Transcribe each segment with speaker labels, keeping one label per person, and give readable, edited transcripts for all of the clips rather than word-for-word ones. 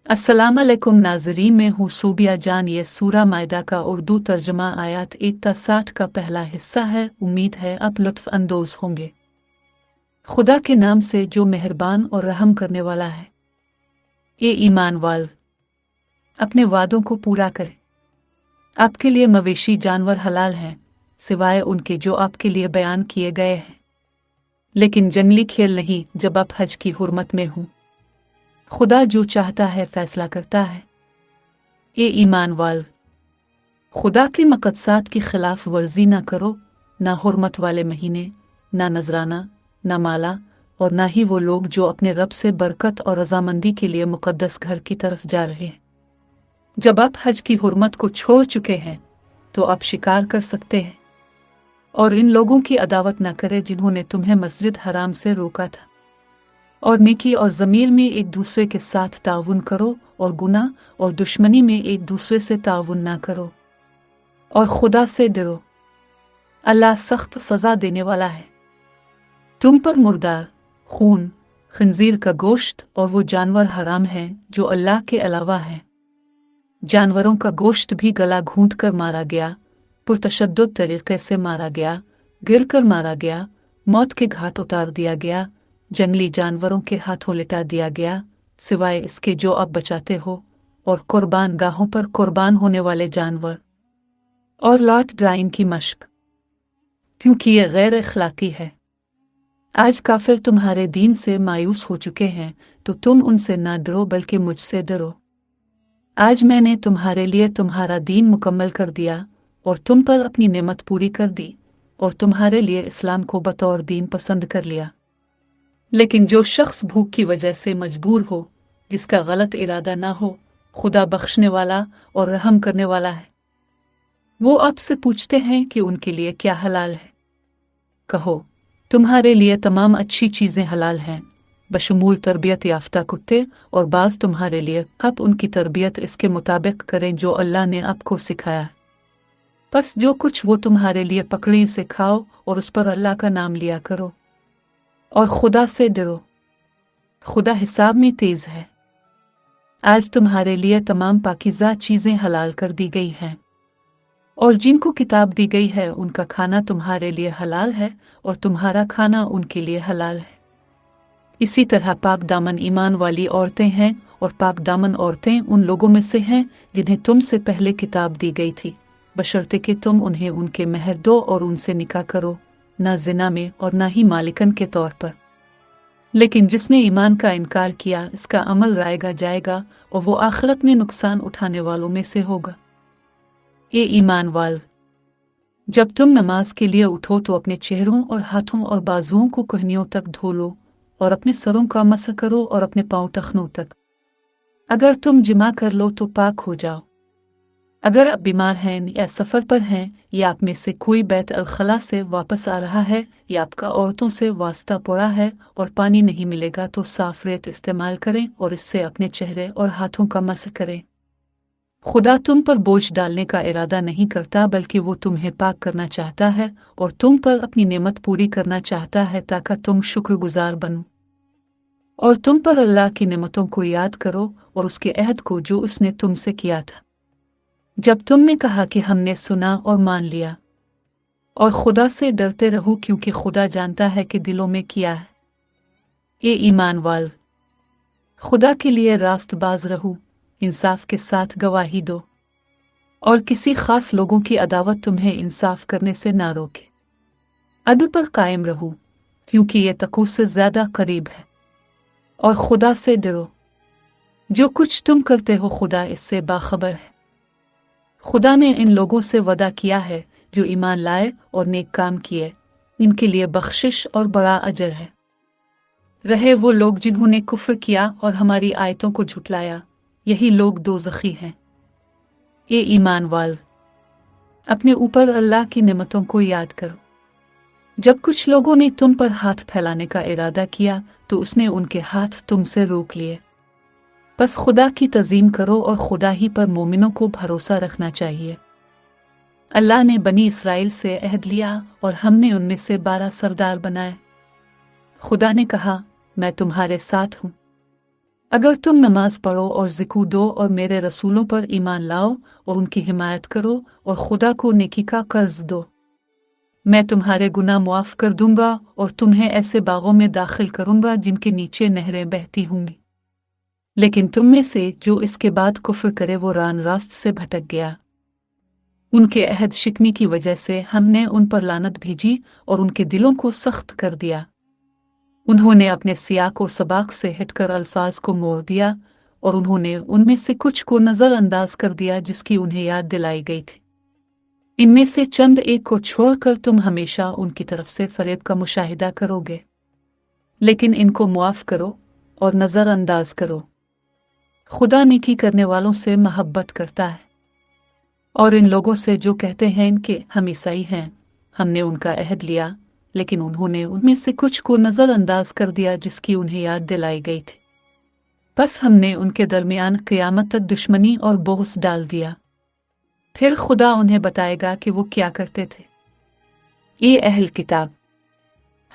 Speaker 1: अस्सलाम अलैकुम नाज़रीन, मैं हूँ सूबिया जान। ये सूरा मायदा का उर्दू तर्जमा आयत 1 ta 60 का पहला हिस्सा है। उम्मीद है आप लुत्फ़ अंदोज़ होंगे। खुदा के नाम से जो मेहरबान और रहम करने वाला है। ये ईमान वाल अपने वादों को पूरा करें। आपके लिए मवेशी जानवर हलाल हैं सिवाय उनके जो आपके लिए बयान किए गए हैं, लेकिन जंगली खेल नहीं जब आप हज की हुर्मत में हूँ। खुदा जो चाहता है फैसला करता है। ये ईमान वाल खुदा के मकसदात की खिलाफ वर्जी ना करो, ना हुर्मत वाले महीने, ना नजराना, ना माला, और ना ही वो लोग जो अपने रब से बरकत और रजामंदी के लिए मुकद्दस घर की तरफ जा रहे हैं। जब आप हज की हुर्मत को छोड़ चुके हैं तो आप शिकार कर सकते हैं, और इन लोगों की अदावत ना करें जिन्होंने तुम्हें मस्जिद हराम से रोका था। और नेकी और ज़मीर में एक दूसरे के साथ ताउन करो, और गुनाह और दुश्मनी में एक दूसरे से ताउन ना करो, और खुदा से डरो। अल्लाह सख्त सज़ा देने वाला है। तुम पर मुर्दार, खून, खंजीर का गोश्त और वो जानवर हराम हैं जो अल्लाह के अलावा हैं। जानवरों का गोश्त भी गला घूंट कर मारा गया, पुरतशद्दुद तरीके से मारा गया, गिर कर मारा गया, मौत के घाट उतार दिया गया, जंगली जानवरों के हाथों लिटा दिया गया, सिवाय इसके जो आप बचाते हो, और कुर्बान गाहों पर कुर्बान होने वाले जानवर, और लॉट ड्राइंग की मश्क, क्योंकि ये गैर अखलाकी है। आज काफिर तुम्हारे दीन से मायूस हो चुके हैं, तो तुम उनसे ना डरो बल्कि मुझसे डरो। आज मैंने तुम्हारे लिए तुम्हारा दीन मुकम्मल कर दिया और तुम पर अपनी नेमत पूरी कर दी, और तुम्हारे लिए इस्लाम को बतौर दीन पसंद कर लिया। लेकिन जो शख्स भूख की वजह से मजबूर हो, जिसका गलत इरादा ना हो, खुदा बख्शने वाला और रहम करने वाला है। वो आपसे पूछते हैं कि उनके लिए क्या हलाल है। कहो, तुम्हारे लिए तमाम अच्छी चीज़ें हलाल हैं, बशमूल तरबियत याफ्ता कुत्ते, और बाज़ तुम्हारे लिए। आप उनकी तरबियत इसके मुताबिक करें जो अल्लाह ने आपको सिखाया। बस जो कुछ वो तुम्हारे लिए पकड़ें से खाओ, और उस पर अल्लाह का नाम लिया करो, और खुदा से डरो। खुदा हिसाब में तेज है। आज तुम्हारे लिए तमाम पाकीज़ा चीज़ें हलाल कर दी गई हैं, और जिनको किताब दी गई है उनका खाना तुम्हारे लिए हलाल है, और तुम्हारा खाना उनके लिए हलाल है। इसी तरह पाक दामन ईमान वाली औरतें हैं, और पाक दामन औरतें उन लोगों में से हैं जिन्हें तुमसे पहले किताब दी गई थी, बशर्ते कि तुम उन्हें उनके महर दो और उनसे निकाह करो, ना जिना में और ना ही मालिकन के तौर पर। लेकिन जिसने ईमान का इनकार किया, इसका अमल रायगा जाएगा, और वो आखिरत में नुकसान उठाने वालों में से होगा। ये ईमान वाल, जब तुम नमाज के लिए उठो तो अपने चेहरों और हाथों और बाजुओं को कोहनियों तक धो लो, और अपने सरों का मसा करो और अपने पांव टखनों तक। अगर तुम जिमा कर लो तो पाक हो जाओ। अगर आप बीमार हैं या सफ़र पर हैं, या आप में से कोई बैत अल-खला से वापस आ रहा है, या आपका औरतों से वास्ता पड़ा है और पानी नहीं मिलेगा, तो साफ रेत इस्तेमाल करें और इससे अपने चेहरे और हाथों का मसा करें। खुदा तुम पर बोझ डालने का इरादा नहीं करता, बल्कि वो तुम्हें पाक करना चाहता है और तुम पर अपनी नेमत पूरी करना चाहता है, ताकि तुम शुक्रगुजार बनो। और तुम पर अल्लाह की नेमतों को याद करो और उसके अहद को जो उसने तुमसे किया था, जब तुमने कहा कि हमने सुना और मान लिया। और खुदा से डरते रहो, क्योंकि खुदा जानता है कि दिलों में क्या है। ये ईमान वाल, खुदा के लिए रास्तबाज रहो, इंसाफ के साथ गवाही दो, और किसी खास लोगों की अदावत तुम्हें इंसाफ करने से ना रोके। अदल पर कायम रहो, क्योंकि ये तक़वा से ज़्यादा करीब है। और खुदा से डरो। जो कुछ तुम करते हो खुदा इससे बाखबर है। खुदा ने इन लोगों से वादा किया है जो ईमान लाए और नेक काम किए, इनके लिए बख्शिश और बड़ा अजर है। रहे वो लोग जिन्होंने कुफ्र किया और हमारी आयतों को झुटलाया, यही लोग दोज़खी हैं। ये ईमान वाल, अपने ऊपर अल्लाह की नेमतों को याद करो। जब कुछ लोगों ने तुम पर हाथ फैलाने का इरादा किया, तो उसने उनके हाथ तुमसे रोक लिए। बस खुदा की तज़ीम करो, और खुदा ही पर मोमिनों को भरोसा रखना चाहिए। अल्लाह ने बनी इसराइल से अहद लिया, और हमने उनमें से 12 सरदार बनाए। खुदा ने कहा, मैं तुम्हारे साथ हूँ। अगर तुम नमाज पढ़ो और ज़िक्र दो और मेरे रसूलों पर ईमान लाओ और उनकी हिमायत करो और खुदा को नेकी का कर्ज दो, मैं तुम्हारे गुनाह मुआफ़ कर दूंगा और तुम्हें ऐसे बागों में दाखिल करूंगा जिनके नीचे नहरें बहती होंगी। लेकिन तुम में से जो इसके बाद कुफ्र करे वो रान रास्त से भटक गया। उनके अहद शिकनी की वजह से हमने उन पर लानत भेजी और उनके दिलों को सख्त कर दिया। उन्होंने अपने सियाक व सबाक से हटकर अल्फाज को मोड़ दिया और उन्होंने उनमें से कुछ को नज़रअंदाज कर दिया जिसकी उन्हें याद दिलाई गई थी। इनमें से चंद एक को छोड़कर तुम हमेशा उनकी तरफ से फरेब का मुशाहिदा करोगे। लेकिन इनको मुआफ़ करो और नज़रअंदाज करो। खुदा नेकी करने वालों से महब्बत करता है। और इन लोगों से जो कहते हैं कि हम ईसाई हैं, हमने उनका अहद लिया, लेकिन उन्होंने उनमें से कुछ को नज़रअंदाज कर दिया जिसकी उन्हें याद दिलाई गई थी। बस हमने उनके दरमियान क़यामत तक दुश्मनी और बोझ डाल दिया। फिर खुदा उन्हें बताएगा कि वो क्या करते थे। ये अहल किताब,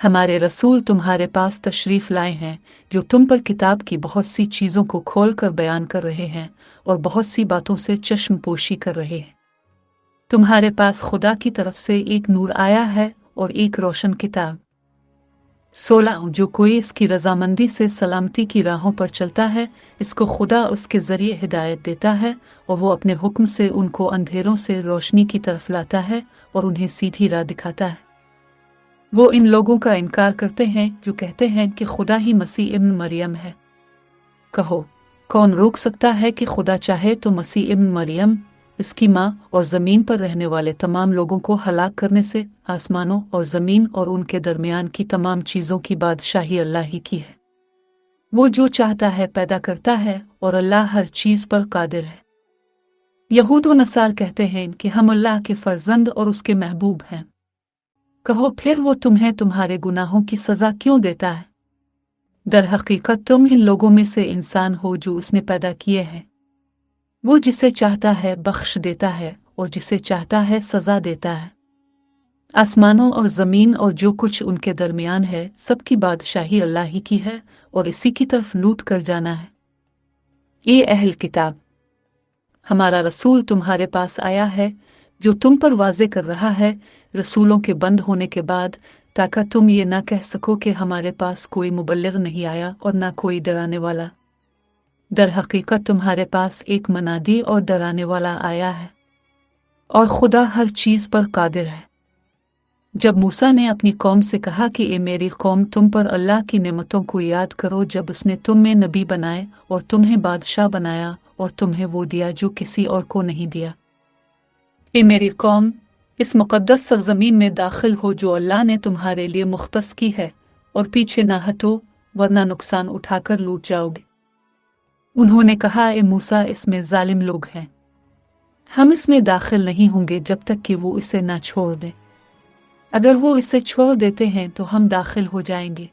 Speaker 1: हमारे रसूल तुम्हारे पास तशरीफ़ लाए हैं जो तुम पर किताब की बहुत सी चीज़ों को खोल कर बयान कर रहे हैं और बहुत सी बातों से चश्म पोशी कर रहे हैं। तुम्हारे पास खुदा की तरफ से एक नूर आया है और एक रोशन किताब। 16 जो कोई इसकी रजामंदी से सलामती की राहों पर चलता है, इसको खुदा उसके ज़रिए हिदायत देता है और वो अपने हुक्म से उनको अंधेरों से रोशनी की तरफ लाता है और उन्हें सीधी राह दिखाता है। वो इन लोगों का इनकार करते हैं जो कहते हैं कि खुदा ही मसीह इब्न मरियम है। कहो, कौन रोक सकता है कि खुदा चाहे तो मसीह इब्न मरियम, इसकी माँ और ज़मीन पर रहने वाले तमाम लोगों को हलाक करने से? आसमानों और ज़मीन और उनके दरमियान की तमाम चीज़ों की बादशाही अल्लाह ही की है। वो जो चाहता है पैदा करता है और अल्लाह हर चीज़ पर कादिर है। यहूद व नसार कहते हैं कि हम अल्लाह के फर्जंद और उसके महबूब हैं। कहो, फिर वो तुम्हें तुम्हारे गुनाहों की सज़ा क्यों देता है? दर हकीकत तुम इन लोगों में से इंसान हो जो उसने पैदा किए हैं। वो जिसे चाहता है बख्श देता है और जिसे चाहता है सज़ा देता है। आसमानों और ज़मीन और जो कुछ उनके दरमियान है, सबकी बादशाही अल्लाह ही की है और इसी की तरफ लूट कर जाना है। ये अहल किताब, हमारा रसूल तुम्हारे पास आया है जो तुम पर वाज़े कर रहा है रसूलों के बंद होने के बाद, ताकि तुम ये ना कह सको कि हमारे पास कोई मुबल्लिग नहीं आया और ना कोई डराने वाला। दर हकीकत तुम्हारे पास एक मनादी और डराने वाला आया है और खुदा हर चीज़ पर कादिर है। जब मूसा ने अपनी कौम से कहा कि ए मेरी कौम, तुम पर अल्लाह की नेमतों को याद करो जब उसने तुम में नबी बनाए और तुम्हें बादशाह बनाया और तुम्हें वो दिया जो किसी और को नहीं दिया। ए मेरी कौम, इस मुक़द्दस सरज़मीन में दाखिल हो जो अल्लाह ने तुम्हारे लिए मुख्तस की है और पीछे ना हटो वरना नुकसान उठाकर लूट जाओगे। उन्होंने कहा, ए मूसा, इसमें जालिम लोग हैं, हम इसमें दाखिल नहीं होंगे जब तक कि वो इसे ना छोड़ दें। अगर वो इसे छोड़ देते हैं तो हम दाखिल हो जाएंगे।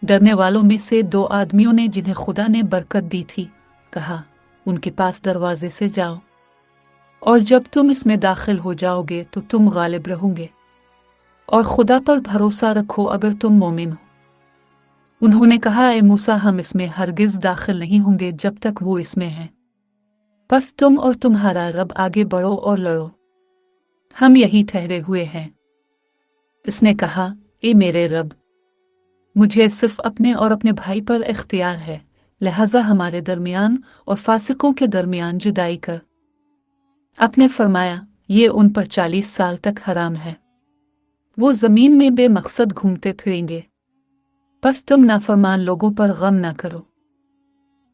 Speaker 1: डरने वालों में से 2 आदमियों ने जिन्हें खुदा ने बरकत दी थी कहा, उनके पास दरवाजे से जाओ और जब तुम इसमें दाखिल हो जाओगे तो तुम गालिब रहोगे और खुदा पर भरोसा रखो अगर तुम मोमिन हो। उन्होंने कहा, ए मूसा, हम इसमें हरगिज़ दाखिल नहीं होंगे जब तक वो इसमें है। बस तुम और तुम्हारा रब आगे बढ़ो और लड़ो, हम यही ठहरे हुए हैं। इसने कहा, ए मेरे रब, मुझे सिर्फ अपने और अपने भाई पर इख्तियार है, लिहाजा हमारे दरमियान और फासिकों के दरमियान जुदाई कर। आपने फरमाया, ये उन पर 40 साल तक हराम है, वो ज़मीन में बेमकसद घूमते फिरेंगे। बस तुम नाफरमान लोगों पर गम ना करो।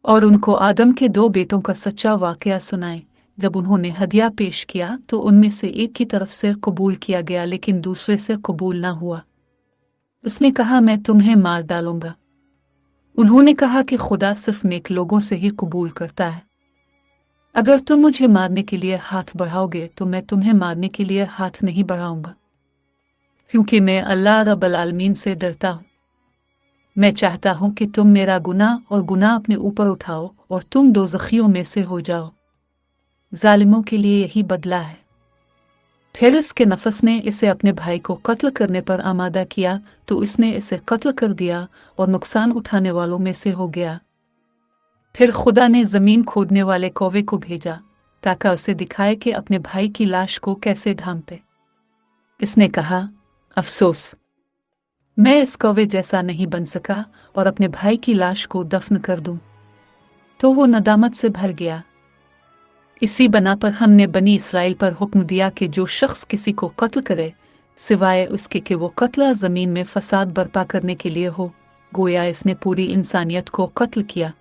Speaker 1: और उनको आदम के 2 बेटों का सच्चा वाक़या सुनाए। जब उन्होंने हदिया पेश किया तो उनमें से एक की तरफ से कबूल किया गया लेकिन दूसरे से कबूल ना हुआ। उसने कहा, मैं तुम्हें मार डालूंगा। उन्होंने कहा कि खुदा सिर्फ नेक लोगों से ही कबूल करता है। अगर तुम मुझे मारने के लिए हाथ बढ़ाओगे तो मैं तुम्हें मारने के लिए हाथ नहीं बढ़ाऊंगा, क्योंकि मैं अल्लाह रब्बुल आलमीन से डरता हूँ। मैं चाहता हूँ कि तुम मेरा गुनाह और गुनाह अपने ऊपर उठाओ और तुम दोज़खियों में से हो जाओ। जालिमों के लिए यही बदला है। फिर इसके नफस ने इसे अपने भाई को कत्ल करने पर आमादा किया तो इसने इसे कत्ल कर दिया और नुकसान उठाने वालों में से हो गया। फिर खुदा ने जमीन खोदने वाले कौवे को भेजा ताकि उसे दिखाए कि अपने भाई की लाश को कैसे ढांपे। इसने कहा, अफसोस, मैं इस कौवे जैसा नहीं बन सका और अपने भाई की लाश को दफन कर दूं। तो वो नदामत से भर गया। इसी बना पर हमने बनी इसराइल पर हुक्म दिया कि जो शख्स किसी को कत्ल करे सिवाय उसके कि वो कत्ल ज़मीन में फसाद बर्पा करने के लिए हो, गोया इसने पूरी इंसानियत को कत्ल किया,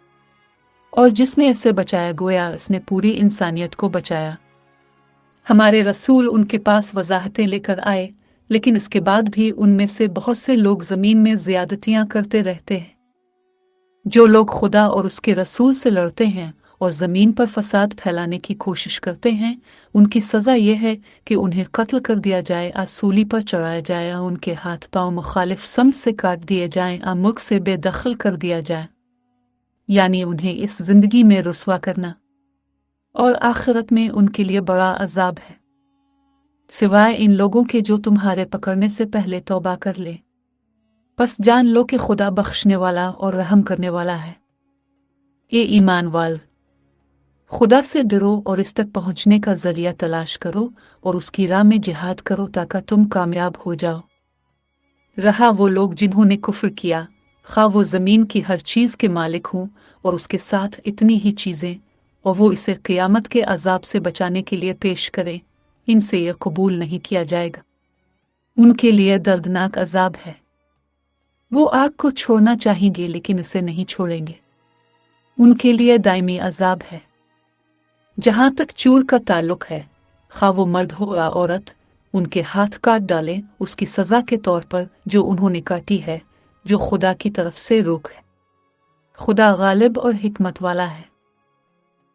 Speaker 1: और जिसने इससे बचाया गोया इसने पूरी इंसानियत को बचाया। हमारे रसूल उनके पास वजाहतें लेकर आए, लेकिन इसके बाद भी उनमें से बहुत से लोग ज़मीन में ज़्यादतियाँ करते रहते हैं। जो लोग खुदा और उसके रसूल से लड़ते हैं और ज़मीन पर फसाद फैलाने की कोशिश करते हैं, उनकी सज़ा यह है कि उन्हें कत्ल कर दिया जाए, सूली पर चढ़ाया जाए, उनके हाथ पांव मुखालिफ सम से काट दिए जाएं, मुल्क से बेदखल कर दिया जाए, यानी उन्हें इस ज़िंदगी में रुस्वा करना, और आखिरत में उनके लिए बड़ा अजाब है, सिवाय इन लोगों के जो तुम्हारे पकड़ने से पहले तौबा कर ले। बस जान लो कि खुदा बख्शने वाला और रहम करने वाला है। ये ईमान वाल, खुदा से डरो और इस तक पहुंचने का जरिया तलाश करो और उसकी राह में जिहाद करो ताकि तुम कामयाब हो जाओ। रहा वो लोग जिन्होंने कुफ्र किया, खा वो ज़मीन की हर चीज़ के मालिक हों और उसके साथ इतनी ही चीज़ें, और वो इसे क़ियामत के अजाब से बचाने के लिए पेश करें, इनसे यह कबूल नहीं किया जाएगा। उनके लिए दर्दनाक अजाब है। वो आग को छोड़ना चाहेंगे लेकिन इसे नहीं छोड़ेंगे। उनके लिए दायमी अजाब है। जहाँ तक चूर का ताल्लुक है, खा वो मर्द हो या औरत, उनके हाथ काट डालें उसकी सज़ा के तौर पर जो उन्होंने काटी है, जो खुदा की तरफ से रोक है। खुदा गालिब और हिकमत वाला है।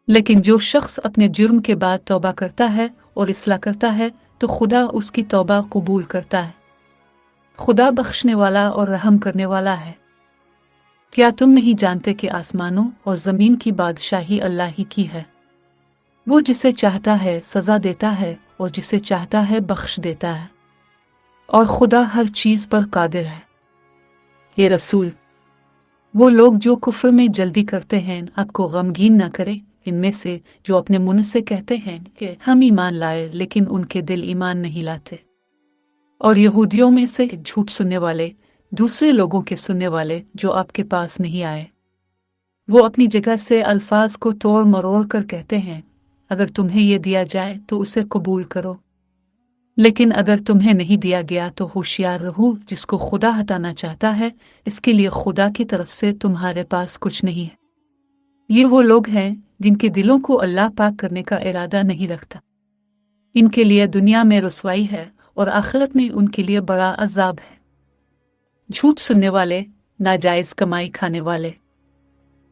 Speaker 1: लेकिन जो शख्स अपने जुर्म के बाद तौबा करता है और इस्लाह करता है तो खुदा उसकी तौबा कबूल करता है। खुदा बख्शने वाला और रहम करने वाला है। क्या तुम नहीं जानते कि आसमानों और ज़मीन की बादशाही अल्लाह ही की है? वो जिसे चाहता है सज़ा देता है और जिसे चाहता है बख्श देता है, और खुदा हर चीज़ पर कादिर है। ये रसूल, वो लोग जो कुफ्र में जल्दी करते हैं आपको गमगीन न करें, इनमें से जो अपने मुंह से कहते हैं कि हम ईमान लाए लेकिन उनके दिल ईमान नहीं लाते, और यहूदियों में से झूठ सुनने वाले, दूसरे लोगों के सुनने वाले जो आपके पास नहीं आए। वो अपनी जगह से अल्फाज को तोड़ मरोड़ कर कहते हैं, अगर तुम्हें यह दिया जाए तो उसे कबूल करो, लेकिन अगर तुम्हें नहीं दिया गया तो होशियार रहो, जिसको खुदा हटाना चाहता है इसके लिए खुदा की तरफ से तुम्हारे पास कुछ नहीं है। ये वो लोग हैं जिनके दिलों को अल्लाह पाक करने का इरादा नहीं रखता। इनके लिए दुनिया में रुसवाई है और आखिरत में उनके लिए बड़ा अजाब है। झूठ सुनने वाले, नाजायज़ कमाई खाने वाले,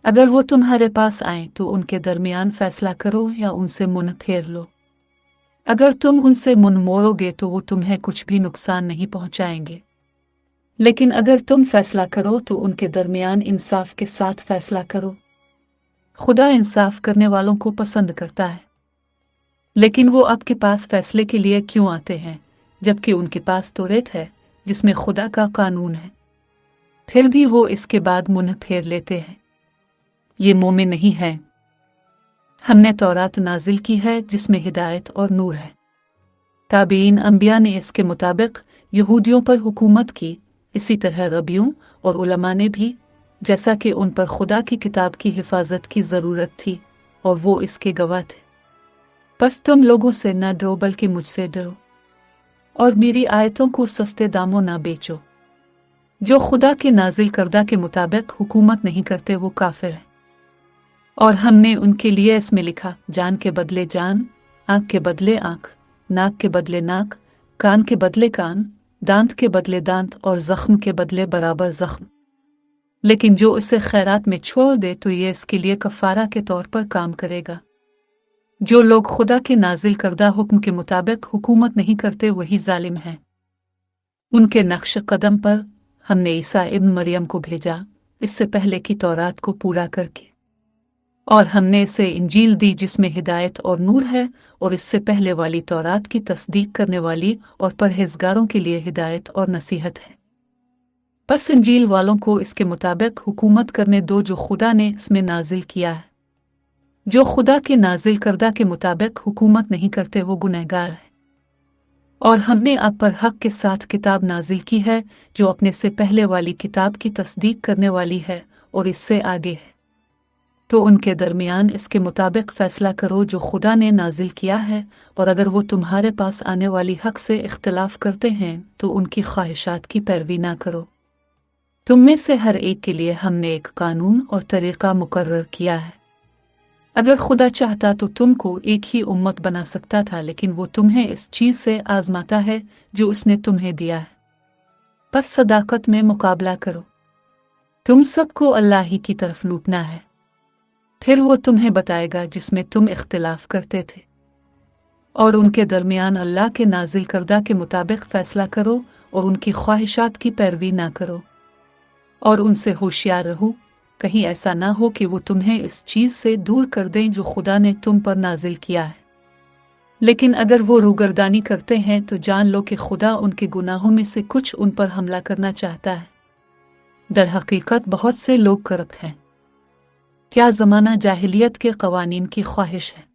Speaker 1: अगर वो तुम्हारे पास आए तो उनके दरमियान फैसला करो या उनसे मुंह फेर लो। अगर तुम उनसे मुंह मोड़ोगे तो वो तुम्हें कुछ भी नुकसान नहीं पहुंचाएंगे, लेकिन अगर तुम फैसला करो तो उनके दरमियान इंसाफ के साथ फैसला करो। खुदा इंसाफ करने वालों को पसंद करता है। लेकिन वो आपके पास फैसले के लिए क्यों आते हैं जबकि उनके पास तौरात है जिसमें खुदा का कानून है? फिर भी वो इसके बाद मुंह फेर लेते हैं। ये मोमिन नहीं है। हमने तौरात नाजिल की है जिसमें हिदायत और नूर है। ताबीन अंबिया ने इसके मुताबिक यहूदियों पर हुकूमत की, इसी तरह रबियों और उलमा ने भी, जैसा कि उन पर खुदा की किताब की हिफाजत की ज़रूरत थी और वो इसके गवाह थे। बस तुम लोगों से न डरो बल्कि मुझसे डरो, और मेरी आयतों को सस्ते दामों न बेचो। जो खुदा के नाजिल करदा के मुताबिक हुकूमत नहीं करते वो काफिर है। और हमने उनके लिए इसमें लिखा, जान के बदले जान, आँख के बदले आँख, नाक के बदले नाक, कान के बदले कान, दांत के बदले दांत और ज़ख्म के बदले बराबर ज़ख्म। लेकिन जो इसे खैरात में छोड़ दे तो ये इसके लिए कफ़ारा के तौर पर काम करेगा। जो लोग खुदा के नाजिल करदा हुक्म के मुताबिक हुकूमत नहीं करते वही जालिम हैं। उनके नक्श कदम पर हमने ईसा इब्न मरियम को भेजा, इससे पहले की तौरात को पूरा करके, और हमने इसे इंजील दी जिसमें हिदायत और नूर है, और इससे पहले वाली तौरात की तस्दीक करने वाली और परहेज़गारों के लिए हिदायत और नसीहत है। बस इंजील वालों को इसके मुताबिक हुकूमत करने दो जो खुदा ने इसमें नाजिल किया है। जो खुदा के नाजिल करदा के मुताबिक हुकूमत नहीं करते वो गुनहगार है। और हमने आप पर हक के साथ किताब नाजिल की है जो अपने से पहले वाली किताब की तस्दीक करने वाली है और इससे आगे है। तो उनके दरमियान इसके मुताबिक फ़ैसला करो जो खुदा ने नाजिल किया है, और अगर वो तुम्हारे पास आने वाली हक से इख्तिलाफ करते हैं तो उनकी ख्वाहिशात की पैरवी ना करो। तुम में से हर एक के लिए हमने एक कानून और तरीक़ा मुकर्रर किया है। अगर खुदा चाहता तो तुमको एक ही उम्मत बना सकता था, लेकिन वो तुम्हें इस चीज़ से आजमाता है जो उसने तुम्हें दिया है। बस सदाकत में मुकाबला करो। तुम सबको अल्लाह ही की तरफ लूटना है, फिर वो तुम्हें बताएगा जिसमें तुम इख्तिलाफ करते थे। और उनके दरमियान अल्लाह के नाजिल करदा के मुताबिक फ़ैसला करो और उनकी ख्वाहिशात की पैरवी ना करो। और उनसे होशियार रहो, कहीं ऐसा ना हो कि वो तुम्हें इस चीज़ से दूर कर दें जो खुदा ने तुम पर नाजिल किया है। लेकिन अगर वो रूगर्दानी करते हैं तो जान लो कि खुदा उनके गुनाहों में से कुछ उन पर हमला करना चाहता है। दर हकीकत बहुत से लोग करप्ट हैं। क्या ज़माना जाहिलियत के क़वानीन की ख्वाहिश है?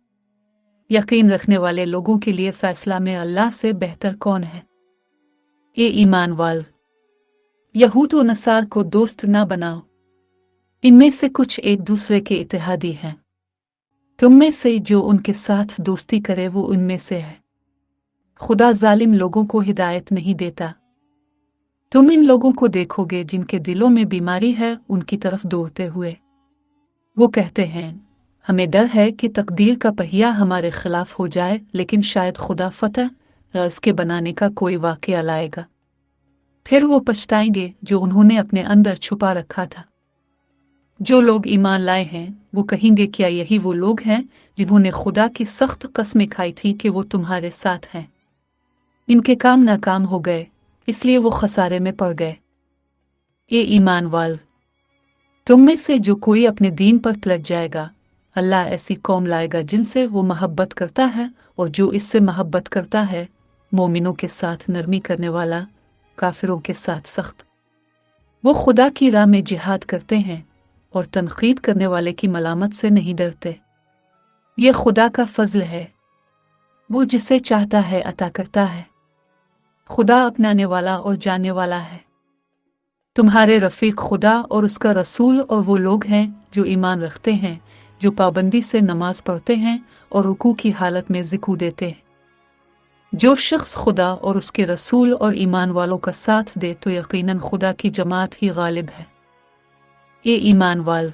Speaker 1: यकीन रखने वाले लोगों के लिए फ़ैसला में अल्लाह से बेहतर कौन है? ये ईमान वाल, यहूद व नसार को दोस्त ना बनाओ। इनमें से कुछ एक दूसरे के इत्तेहादी हैं। तुम में से जो उनके साथ दोस्ती करे वो उनमें से है। खुदा जालिम लोगों को हिदायत नहीं देता। तुम इन लोगों को देखोगे जिनके दिलों में बीमारी है उनकी तरफ दौड़ते हुए। वो कहते हैं, हमें डर है कि तकदीर का पहिया हमारे खिलाफ हो जाए, लेकिन शायद खुदा फतह या इसके बनाने का कोई वाक़या लाएगा। फिर वो पछताएंगे जो उन्होंने अपने अंदर छुपा रखा था। जो लोग ईमान लाए हैं वो कहेंगे, क्या यही वो लोग हैं जिन्होंने खुदा की सख्त कस्में खाई थी कि वो तुम्हारे साथ हैं? इनके काम नाकाम हो गए, इसलिए वो खसारे में पड़ गए। ये ईमान वाल, तुम में से जो कोई अपने दीन पर पलट जाएगा, अल्लाह ऐसी कौम लाएगा जिनसे वो मोहब्बत करता है, और जो इससे मोहब्बत करता है मोमिनों के साथ नरमी करने वाला, काफिरों के साथ सख्त। वो खुदा की राह में जिहाद करते हैं और तनकीद करने वाले की मलामत से नहीं डरते। ये खुदा का फजल है, वो जिसे चाहता है अता करता है। खुदा अपनाने वाला और जानने वाला है। तुम्हारे रफ़ीक खुदा और उसका रसूल और वो लोग हैं जो ईमान रखते हैं, जो पाबंदी से नमाज पढ़ते हैं और रुकू की हालत में ज़िक्र देते हैं। जो शख्स खुदा और उसके रसूल और ईमान वालों का साथ दे तो यकीनन खुदा की जमात ही गालिब है। ये ईमान वाल,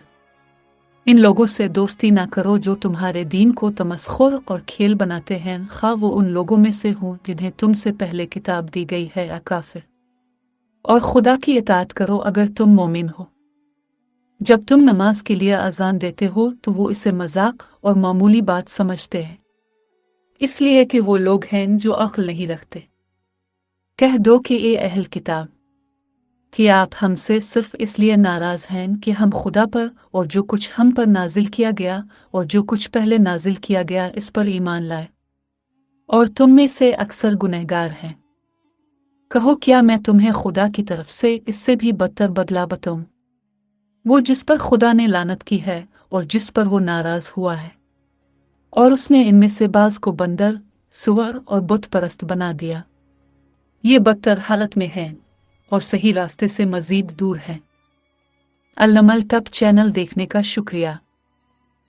Speaker 1: इन लोगों से दोस्ती ना करो जो तुम्हारे दीन को तमस्खुर और खेल बनाते हैं, खा वो उन लोगों में से हों जिन्हें तुमसे पहले किताब दी गई है या काफिर। और खुदा की इताअत करो अगर तुम मोमिन हो। जब तुम नमाज के लिए अजान देते हो तो वो इसे मजाक और मामूली बात समझते हैं, इसलिए कि वो लोग हैं जो अक्ल नहीं रखते। कह दो कि ये अहल किताब, कि आप हमसे सिर्फ इसलिए नाराज़ हैं कि हम खुदा पर और जो कुछ हम पर नाजिल किया गया और जो कुछ पहले नाजिल किया गया इस पर ईमान लाए, और तुम में से अक्सर गुनहगार हैं। कहो, क्या मैं तुम्हें खुदा की तरफ से इससे भी बदतर बदला बताऊं? वो जिस पर खुदा ने लानत की है और जिस पर वो नाराज़ हुआ है, और उसने इनमें से बाज को बंदर, सुअर और बुत परस्त बना दिया। ये बदतर हालत में हैं और सही रास्ते से मजीद दूर हैं। अल-नमल टब चैनल देखने का शुक्रिया।